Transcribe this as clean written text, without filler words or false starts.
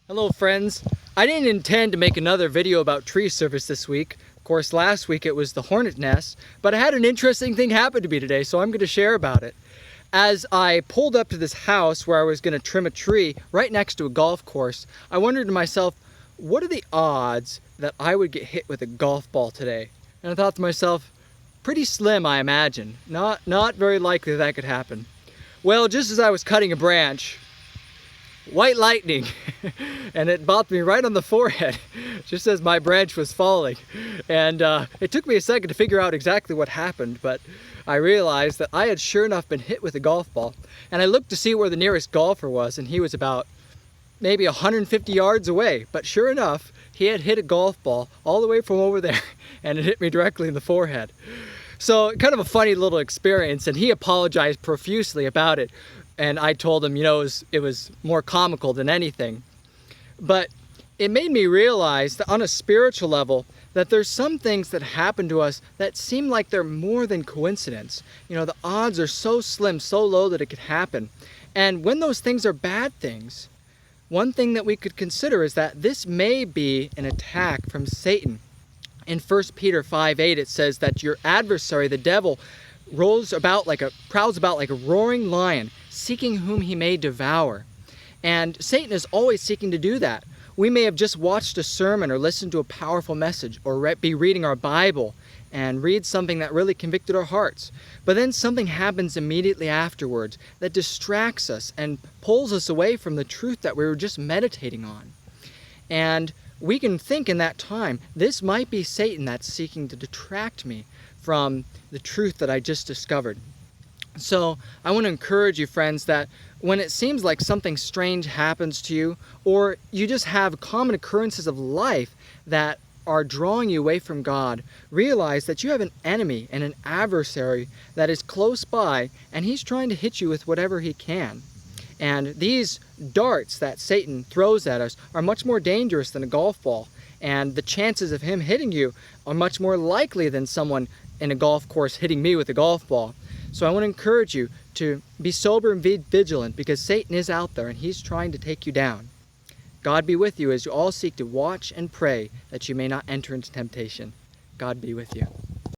Hello friends. I didn't intend to make another video about tree service this week. Of course, last week it was the hornet nest, but I had an interesting thing happen to me today, so I'm going to share about it. As I pulled up to this house where I was going to trim a tree right next to a golf course, I wondered to myself, what are the odds that I would get hit with a golf ball today? And I thought to myself, pretty slim, I imagine. Not very likely that could happen. Well, just as I was cutting a branch, white lightning, and it bopped me right on the forehead just as my branch was falling. And it took me a second to figure out exactly what happened, but I realized that I had sure enough been hit with a golf ball. And I looked to see where the nearest golfer was, and he was about maybe 150 yards away. But sure enough, he had hit a golf ball all the way from over there, and it hit me directly in the forehead. So kind of a funny little experience, and he apologized profusely about it. And I told him, it was more comical than anything. But it made me realize that on a spiritual level, that there's some things that happen to us that seem like they're more than coincidence. The odds are so slim, so low that it could happen. And when those things are bad things, one thing that we could consider is that this may be an attack from Satan. In 1 Peter 5:8, it says that your adversary, the devil, prowls about like a roaring lion, seeking whom he may devour. And Satan is always seeking to do that. We may have just watched a sermon or listened to a powerful message or be reading our Bible and read something that really convicted our hearts. But then something happens immediately afterwards that distracts us and pulls us away from the truth that we were just meditating on. And we can think in that time, this might be Satan that's seeking to detract me from the truth that I just discovered. So I want to encourage you, friends, that when it seems like something strange happens to you, or you just have common occurrences of life that are drawing you away from God, realize that you have an enemy and an adversary that is close by, and he's trying to hit you with whatever he can. And these darts that Satan throws at us are much more dangerous than a golf ball, and the chances of him hitting you are much more likely than someone in a golf course hitting me with a golf ball. So I want to encourage you to be sober and be vigilant, because Satan is out there and he's trying to take you down. God be with you as you all seek to watch and pray that you may not enter into temptation. God be with you.